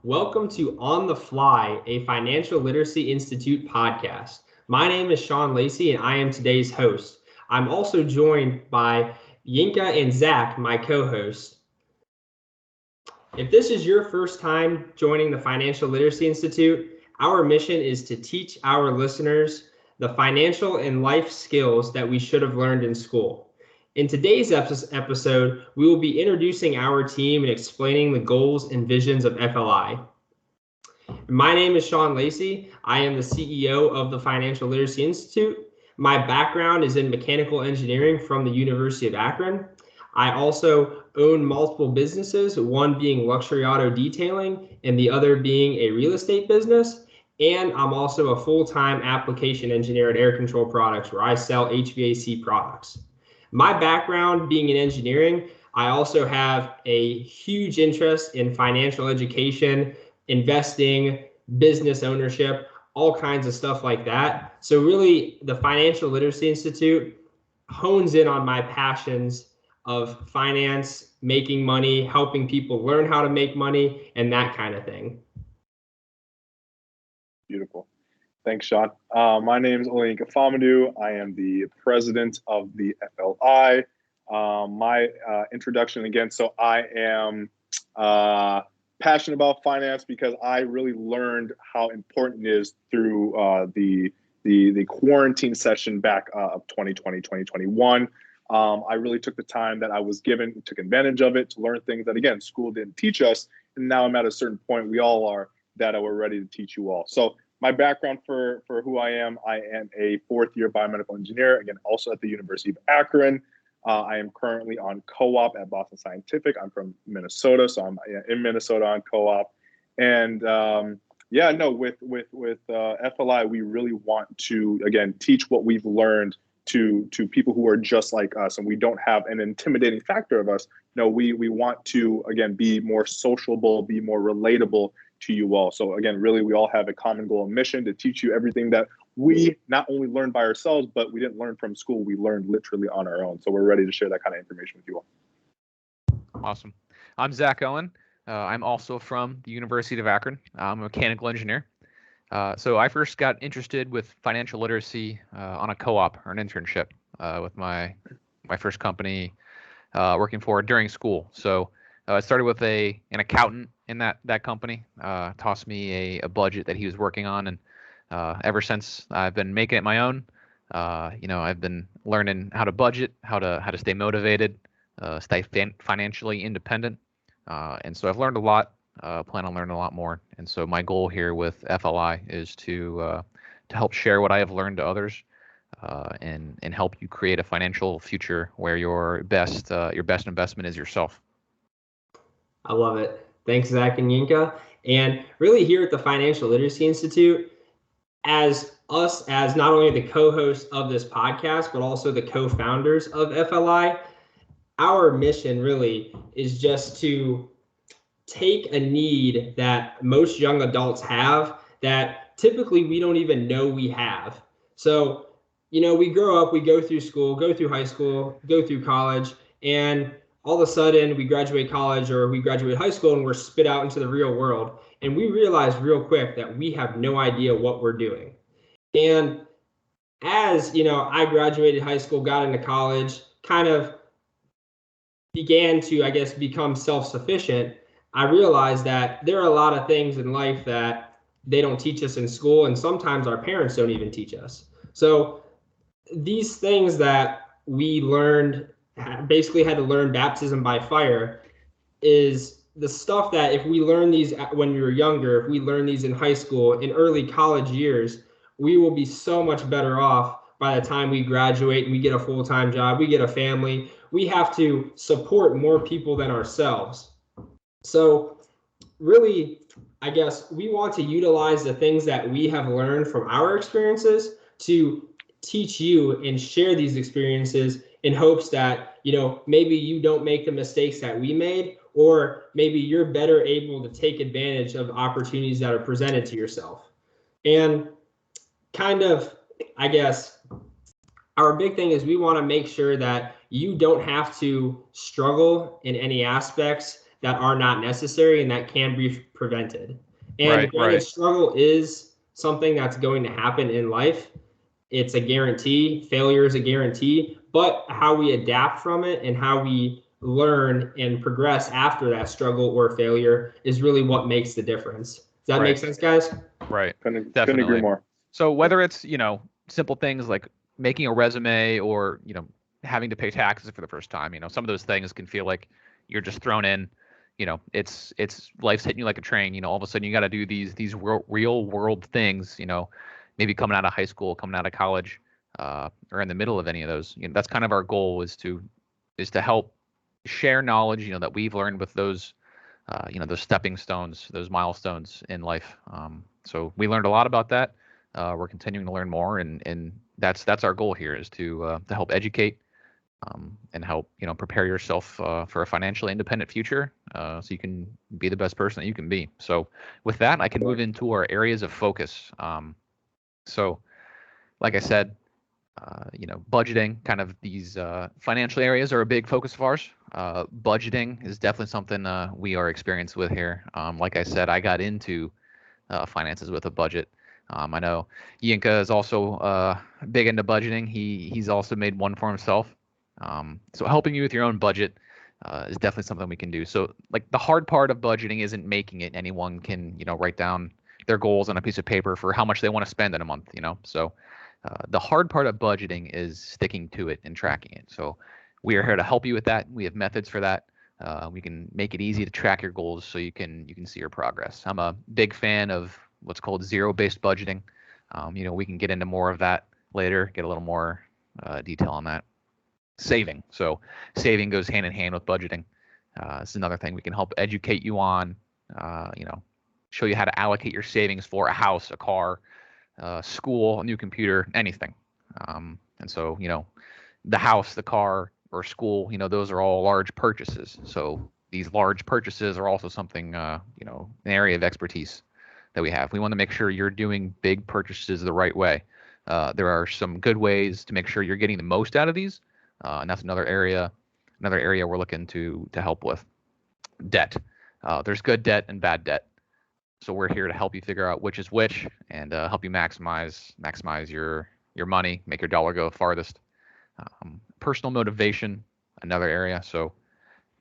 Welcome to On the Fly, a Financial Literacy Institute podcast. My name is Sean Lacey, and I am today's host. I'm also joined by Yinka and Zach, my co-hosts. If this is your first time joining the Financial Literacy Institute, our mission is to teach our listeners the financial and life skills that we should have learned in school. In today's episode, we will be introducing our team and explaining the goals and visions of FLI. My name is Sean Lacey. I am the CEO of the Financial Literacy Institute. My background is in mechanical engineering from the University of Akron. I also own multiple businesses, one being luxury auto detailing and the other being a real estate business. And I'm also a full-time application engineer at Air Control Products, where I sell HVAC products. My background being in engineering, I also have a huge interest in financial education, investing, business ownership, all kinds of stuff like that. So really, the Financial Literacy Institute hones in on my passions of finance, making money, helping people learn how to make money, and that kind of thing. Beautiful. Thanks, Sean. My name is Olayinka Famadou. I am the president of the FLI. My introduction again, so I am passionate about finance because I really learned how important it is through the quarantine session back of 2020, 2021. I really took the time that I was given, took advantage of it to learn things that, again, school didn't teach us. And now I'm at a certain point, we all are, that we're ready to teach you all. So my background for who I am a fourth-year biomedical engineer, again, also at the University of Akron. I am currently on co-op at Boston Scientific. I'm from Minnesota, so I'm in Minnesota on co-op. And with FLI, we really want to, again, teach what we've learned to people who are just like us, and we don't have an intimidating factor of us. No, we want to, again, be more sociable, be more relatable to you all. So again, really, we all have a common goal and mission to teach you everything that we not only learned by ourselves, but we didn't learn from school. We learned literally on our own. So we're ready to share that kind of information with you all. Awesome. I'm Zach Owen. I'm also from the University of Akron. I'm a mechanical engineer. So I first got interested with financial literacy on a co-op or an internship with my first company working for during school. So I started with an accountant in that company, tossed me a budget that he was working on, and ever since I've been making it my own. I've been learning how to budget, how to stay motivated, stay financially independent, and so I've learned a lot. Plan on learning a lot more, and so my goal here with FLI is to help share what I have learned to others, and help you create a financial future where your best investment is yourself. I love it. Thanks, Zach and Yinka. And really, here at the Financial Literacy Institute, as not only the co-hosts of this podcast, but also the co-founders of FLI, our mission really is just to take a need that most young adults have that typically we don't even know we have. So, we grow up, we go through school, go through high school, go through college, and all of a sudden we graduate college or we graduate high school and we're spit out into the real world. And we realize real quick that we have no idea what we're doing. And as, I graduated high school, got into college, kind of began to, I guess, become self-sufficient, I realized that there are a lot of things in life that they don't teach us in school, and sometimes our parents don't even teach us. So these things that we learned, basically had to learn baptism by fire, is the stuff that if we learn these when we were younger, if we learn these in high school, in early college years, we will be so much better off by the time we graduate and we get a full-time job, we get a family. We have to support more people than ourselves. So really, I guess we want to utilize the things that we have learned from our experiences to teach you and share these experiences in hopes that, maybe you don't make the mistakes that we made, or maybe you're better able to take advantage of opportunities that are presented to yourself. And kind of, I guess, our big thing is we want to make sure that you don't have to struggle in any aspects that are not necessary and that can be prevented. And Right, granted, right. struggle is something that's going to happen in life. It's a guarantee. Failure is a guarantee. But how we adapt from it and how we learn and progress after that struggle or failure is really what makes the difference. Does that make sense, guys? Right. Couldn't agree Definitely. more. So whether it's, simple things like making a resume or, having to pay taxes for the first time, some of those things can feel like you're just thrown in, it's life's hitting you like a train, all of a sudden you got to do these real world things, maybe coming out of high school, coming out of college, or in the middle of any of those. That's kind of our goal is to help share knowledge, that we've learned with those, those stepping stones, those milestones in life. So we learned a lot about that. We're continuing to learn more, and that's our goal here is to help educate and help prepare yourself for a financially independent future, so you can be the best person that you can be. So with that, I can move into our areas of focus. So like I said, budgeting, kind of these financial areas are a big focus of ours. Budgeting is definitely something we are experienced with here. Like I said, I got into finances with a budget. I know Yinka is also big into budgeting. He's also made one for himself. So helping you with your own budget is definitely something we can do. So like the hard part of budgeting isn't making it. Anyone can write down their goals on a piece of paper for how much they want to spend in a month. So the hard part of budgeting is sticking to it and tracking it. So we are here to help you with that. We have methods for that. We can make it easy to track your goals so you can see your progress. I'm a big fan of what's called zero-based budgeting. We can get into more of that later, get a little more detail on that. Saving. So saving goes hand in hand with budgeting. This is another thing we can help educate you on, show you how to allocate your savings for a house, a car, school, a new computer, anything. And so, the house, the car, or school, those are all large purchases. So these large purchases are also something, an area of expertise that we have. We want to make sure you're doing big purchases the right way. There are some good ways to make sure you're getting the most out of these. And that's another area we're looking to help with. Debt. There's good debt and bad debt. So we're here to help you figure out which is which and help you maximize your money, make your dollar go farthest. Personal motivation, another area. So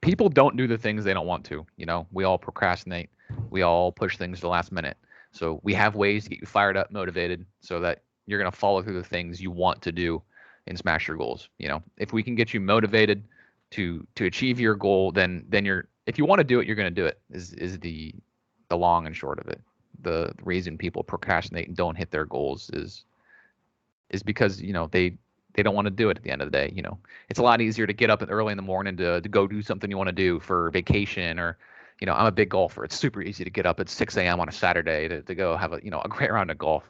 people don't do the things they don't want to. We all procrastinate. We all push things to the last minute. So we have ways to get you fired up, motivated, so that you're going to follow through the things you want to do and smash your goals. If we can get you motivated to achieve your goal, then you're, if you want to do it, you're going to do it. Is the long and short of it. The reason people procrastinate and don't hit their goals is because they don't want to do it at the end of the day. It's a lot easier to get up early in the morning to go do something you want to do for vacation, or I'm a big golfer. It's super easy to get up at 6 a.m. on a Saturday to go have a great round of golf.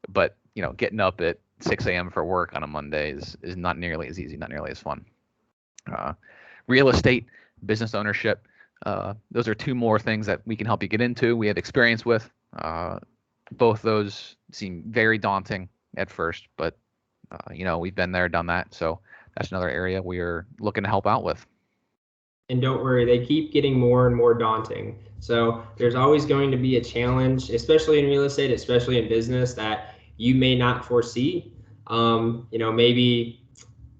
But getting up at 6 a.m. for work on a Monday is not nearly as easy, not nearly as fun. Real estate, business ownership. Those are two more things that we can help you get into. We have experience with. Both those seem very daunting at first, but we've been there, done that. So that's another area we're looking to help out with. And don't worry, they keep getting more and more daunting. So there's always going to be a challenge, especially in real estate, especially in business, that you may not foresee. Maybe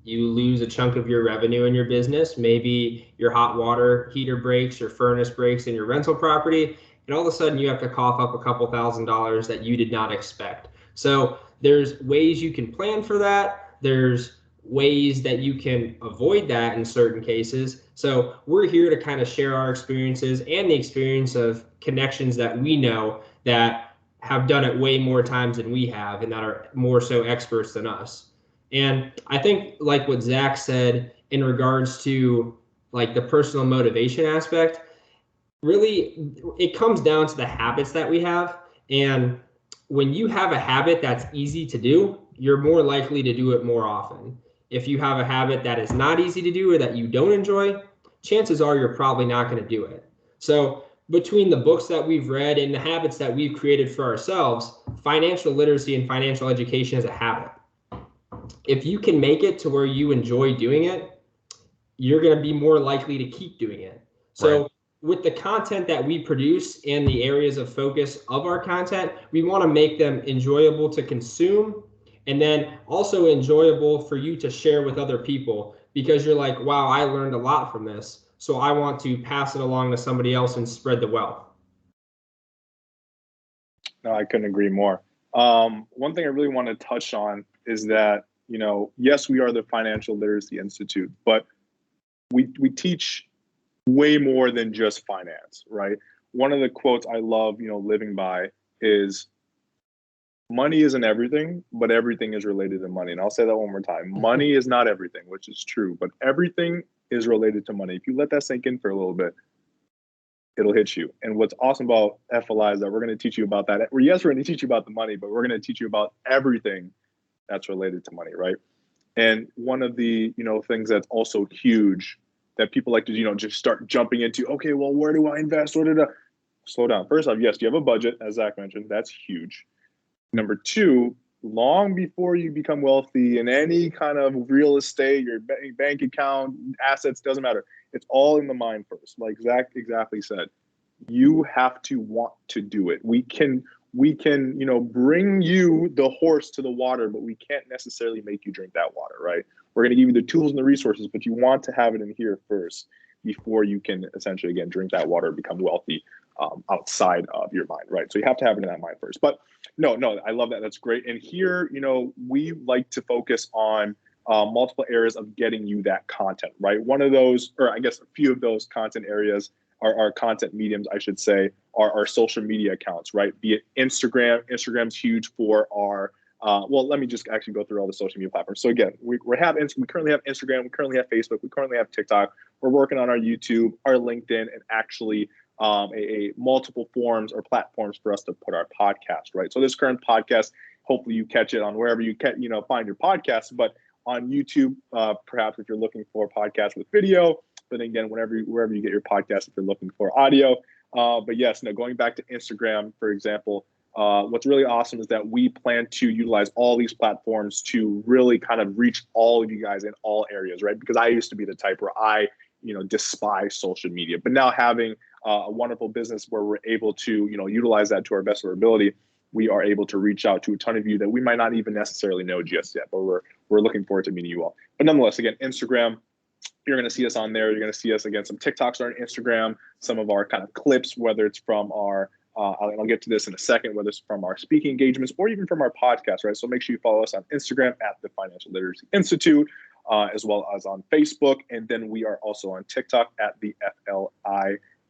you lose a chunk of your revenue in your business. Maybe your hot water heater breaks, your furnace breaks in your rental property, and all of a sudden you have to cough up a couple $1,000s that you did not expect. So there's ways you can plan for that. There's ways that you can avoid that in certain cases. So we're here to kind of share our experiences and the experience of connections that we know that have done it way more times than we have and that are more so experts than us. And I think like what Zach said in regards to like the personal motivation aspect, really it comes down to the habits that we have. And when you have a habit that's easy to do, you're more likely to do it more often. If you have a habit that is not easy to do or that you don't enjoy, chances are you're probably not going to do it. So between the books that we've read and the habits that we've created for ourselves, financial literacy and financial education is a habit. If you can make it to where you enjoy doing it, you're going to be more likely to keep doing it. So Right. with the content that we produce and the areas of focus of our content, we want to make them enjoyable to consume and then also enjoyable for you to share with other people because you're like, wow, I learned a lot from this. So I want to pass it along to somebody else and spread the wealth. No, I couldn't agree more. One thing I really want to touch on is that, yes, we are the Financial Literacy Institute, but we teach way more than just finance, right? One of the quotes I love, living by is money isn't everything, but everything is related to money. And I'll say that one more time. Money is not everything, which is true, but everything is related to money. If you let that sink in for a little bit, it'll hit you. And what's awesome about FLI is that we're going to teach you about that. Yes, we're going to teach you about the money, but we're going to teach you about everything that's related to money, right? And one of the, things that's also huge that people like to, just start jumping into, okay, well, where do I invest? Slow down. First off, yes, you have a budget, as Zach mentioned. That's huge. Number two, long before you become wealthy in any kind of real estate, your bank account, assets, doesn't matter. It's all in the mind first. Like Zach exactly said, you have to want to do it. We can, bring you the horse to the water, but we can't necessarily make you drink that water, right? We're going to give you the tools and the resources, but you want to have it in here first before you can essentially, again, drink that water, become wealthy outside of your mind, right? So you have to have it in that mind first. But no, I love that. That's great. And here, we like to focus on multiple areas of getting you that content, right? One of those, or I guess a few of those content areas, our content mediums, I should say, are our social media accounts, right? Be it Instagram. Instagram's huge for our, let me just actually go through all the social media platforms. So again, we currently have Instagram, we currently have Facebook, we currently have TikTok. We're working on our YouTube, our LinkedIn, and actually a multiple forms or platforms for us to put our podcast, right? So this current podcast, hopefully you catch it on wherever you can, find your podcast, but on YouTube, perhaps if you're looking for a podcast with video, but again, wherever you get your podcast, if you're looking for audio. But yes, going back to Instagram, for example, what's really awesome is that we plan to utilize all these platforms to really kind of reach all of you guys in all areas, right? Because I used to be the type where I, despise social media, but now having a wonderful business where we're able to, utilize that to our best of our ability, we are able to reach out to a ton of you that we might not even necessarily know just yet, but we're looking forward to meeting you all. But nonetheless, again, Instagram, you're going to see us on there. You're going to see us, again, some TikToks on Instagram, some of our kind of clips, whether it's from our, I'll get to this in a second, whether it's from our speaking engagements or even from our podcast, right? So make sure you follow us on Instagram at the Financial Literacy Institute, as well as on Facebook. And then we are also on TikTok at the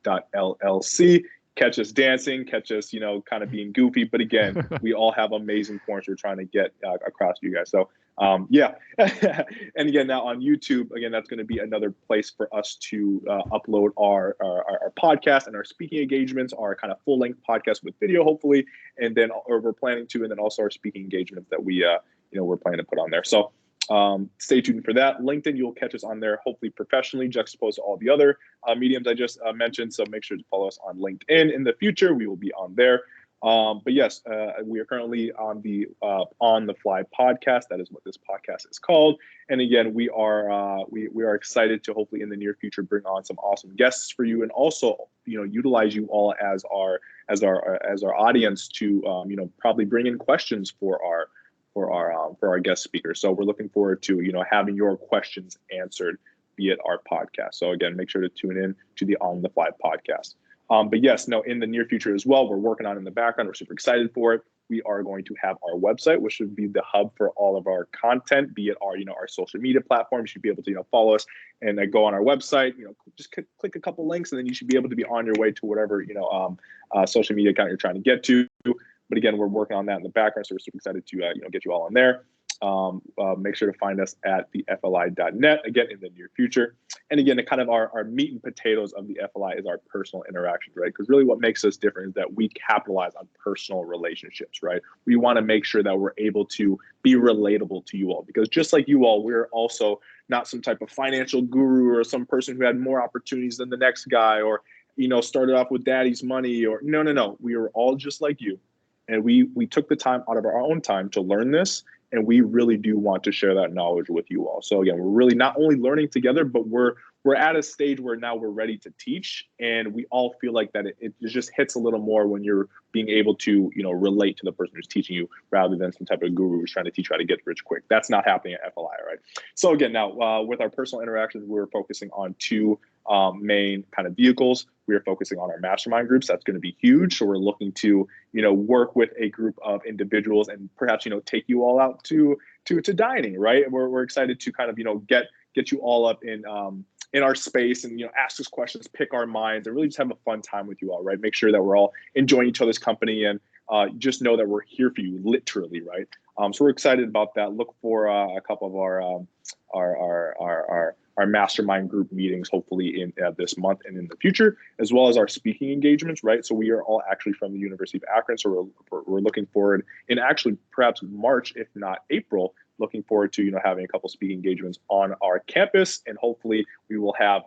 FLI.LLC. Catch us dancing, catch us, kind of being goofy. But again, we all have amazing points we're trying to get across to you guys. So yeah. And again, now on YouTube, again, that's going to be another place for us to upload our podcast and our speaking engagements, our kind of full length podcast with video, hopefully. And then, or we're planning to, and then also our speaking engagements that we, we're planning to put on there. So stay tuned for that. LinkedIn, you'll catch us on there, hopefully professionally, juxtaposed to all the other mediums I just mentioned. So make sure to follow us on LinkedIn. In the future, we will be on there. But yes, we are currently on the On the Fly podcast. That is what this podcast is called. And again, we are excited to hopefully in the near future bring on some awesome guests for you, and also utilize you all as our audience to probably bring in questions for our guest speakers. So we're looking forward to having your questions answered via our podcast. So again, make sure to tune in to the On the Fly podcast. But yes, in the near future as well, we're working on it in the background. We're super excited for it. We are going to have our website, which should be the hub for all of our content, be it our, our social media platforms. You should be able to, follow us and go on our website, just click a couple links, and then you should be able to be on your way to whatever, social media account you're trying to get to. But again, we're working on that in the background. So we're super excited to, get you all on there. Make sure to find us at the FLI.net, again, in the near future. And again, kind of our meat and potatoes of the FLI is our personal interactions, right? Because really what makes us different is that we capitalize on personal relationships, right? We want to make sure that we're able to be relatable to you all, because just like you all, we're also not some type of financial guru or some person who had more opportunities than the next guy, or, started off with daddy's money, or no. We are all just like you. And we took the time out of our own time to learn this. And we really do want to share that knowledge with you all. So again, we're really not only learning together, but we're we're at a stage where now we're ready to teach, and we all feel like that it just hits a little more when you're being able to, relate to the person who's teaching you rather than some type of guru who's trying to teach you how to get rich quick. That's not happening at FLI, right? So again, now with our personal interactions, we're focusing on two main kind of vehicles. We are focusing on our mastermind groups. That's going to be huge. So we're looking to, work with a group of individuals and perhaps, take you all out to dining, right? We're excited to kind of, get you all up in our space and, ask us questions, pick our minds, and really just have a fun time with you all, right? Make sure that we're all enjoying each other's company, and just know that we're here for you, literally, right? So we're excited about that. Look for a couple of our mastermind group meetings, hopefully in this month and in the future, as well as our speaking engagements, right? So we are all actually from the University of Akron, so we're looking forward in actually perhaps March, if not April, looking forward to having a couple speaking engagements on our campus, and hopefully we will have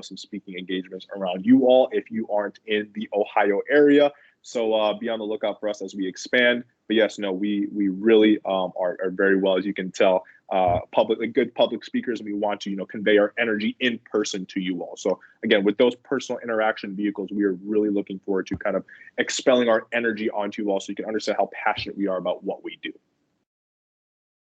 some speaking engagements around you all if you aren't in the Ohio area. So be on the lookout for us as we expand. But yes, no, we really are very well, as you can tell, good public speakers, and we want to convey our energy in person to you all. So again, with those personal interaction vehicles, we are really looking forward to kind of expelling our energy onto you all, so you can understand how passionate we are about what we do.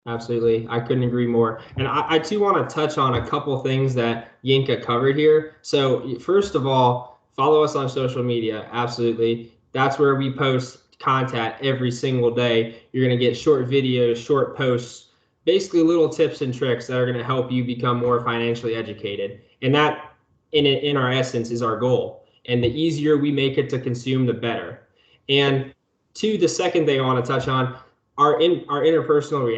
Absolutely. I couldn't agree more. And I too want to touch on a couple things that Yinka covered here. So first of all, follow us on social media. Absolutely. That's where we post content every single day. You're going to get short videos, short posts, basically little tips and tricks that are going to help you become more financially educated. And that in our essence is our goal. And the easier we make it to consume, the better. And two, the second thing I want to touch on, our interpersonal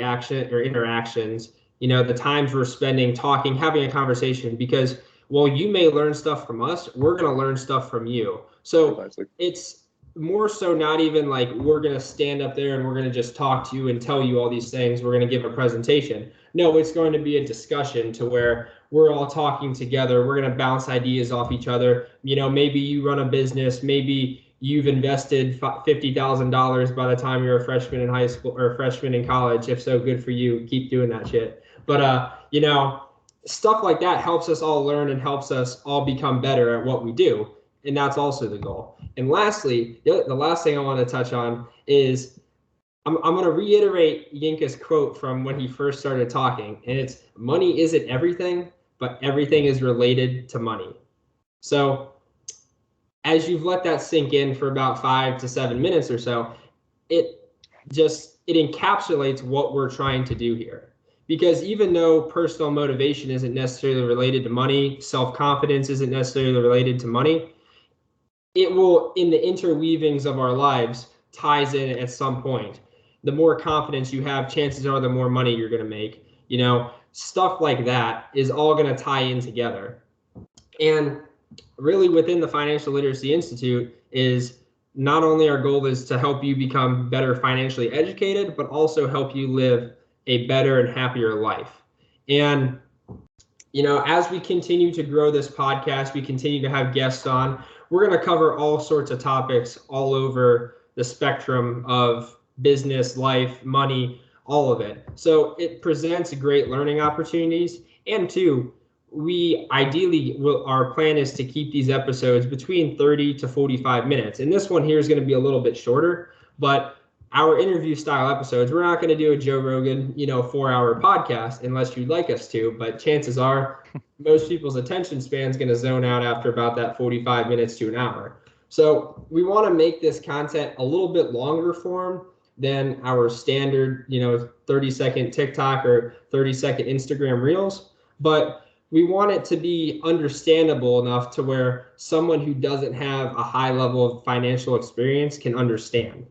interactions, the times we're spending talking, having a conversation, because while you may learn stuff from us, we're going to learn stuff from you. So it's more so not even like we're going to stand up there and we're going to just talk to you and tell you all these things. We're going to give a presentation. No, it's going to be a discussion to where we're all talking together. We're going to bounce ideas off each other. Maybe you run a business, maybe you've invested $50,000 by the time you're a freshman in high school or a freshman in college. If so, good for you. Keep doing that shit. But, stuff like that helps us all learn and helps us all become better at what we do. And that's also the goal. And lastly, the last thing I want to touch on is I'm going to reiterate Yinka's quote from when he first started talking. And it's, money isn't everything, but everything is related to money. So as you've let that sink in for about 5 to 7 minutes or so, it encapsulates what we're trying to do here. Because even though personal motivation isn't necessarily related to money, self-confidence isn't necessarily related to money, it will, in the interweavings of our lives, ties in at some point. The more confidence you have, chances are the more money you're going to make. Stuff like that is all going to tie in together. And really within the Financial Literacy Institute is not only our goal is to help you become better financially educated, but also help you live a better and happier life. And, as we continue to grow this podcast, we continue to have guests on, we're going to cover all sorts of topics all over the spectrum of business, life, money, all of it. So it presents great learning opportunities. And two, our plan is to keep these episodes between 30 to 45 minutes. And this one here is going to be a little bit shorter, but our interview style episodes, we're not going to do a Joe Rogan, 4-hour podcast unless you'd like us to, but chances are most people's attention span is going to zone out after about that 45 minutes to an hour. So we want to make this content a little bit longer form than our standard, 30-second TikTok or 30-second Instagram reels, but we want it to be understandable enough to where someone who doesn't have a high level of financial experience can understand.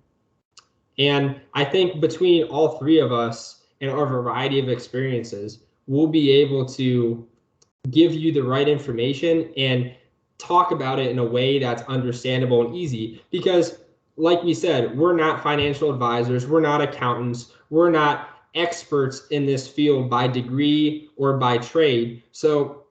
And I think between all three of us and our variety of experiences, we'll be able to give you the right information and talk about it in a way that's understandable and easy. Because like we said, we're not financial advisors, we're not accountants, we're not experts in this field by degree or by trade. So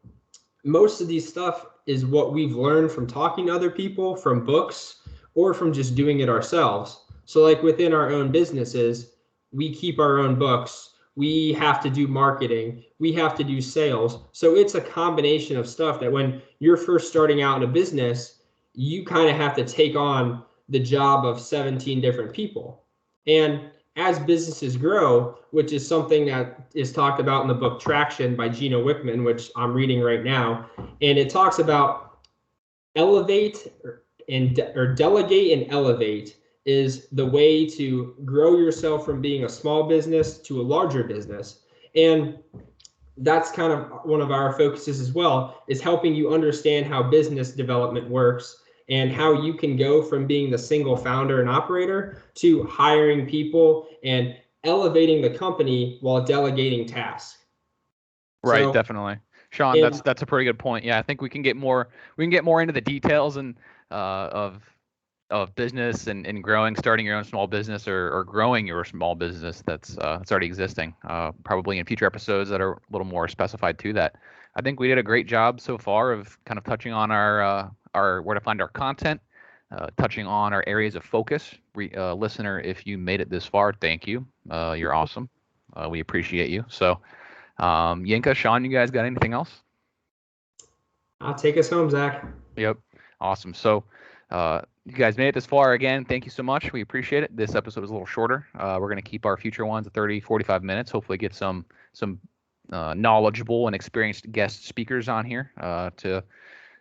most of these stuff is what we've learned from talking to other people, from books, or from just doing it ourselves. So like within our own businesses, we keep our own books, we have to do marketing, we have to do sales. So it's a combination of stuff that when you're first starting out in a business, you kind of have to take on the job of 17 different people. And as businesses grow, which is something that is talked about in the book Traction by Gino Wickman, which I'm reading right now, and it talks about elevate or delegate and elevate is the way to grow yourself from being a small business to a larger business. And that's kind of one of our focuses as well, is helping you understand how business development works and how you can go from being the single founder and operator to hiring people and elevating the company while delegating tasks. Right, So, definitely. Sean, that's a pretty good point. Yeah, I think we can get more into the details and of business and growing, starting your own small business or growing your small business that's already existing. Probably in future episodes that are a little more specified to that. I think we did a great job so far of kind of touching on our where to find our content, touching on our areas of focus. Listener, if you made it this far, thank you. You're awesome. We appreciate you. So, Yinka, Sean, you guys got anything else? I'll take us home, Zach. Yep. Awesome. So, you guys made it this far. Again, thank you so much. We appreciate it. This episode was a little shorter. We're going to keep our future ones at 30, 45 minutes. Hopefully get some knowledgeable and experienced guest speakers on here to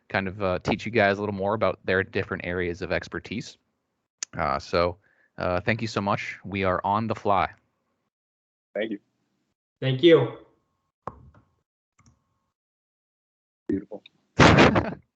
kind of teach you guys a little more about their different areas of expertise. So thank you so much. We are on the fly. Thank you. Thank you. Beautiful.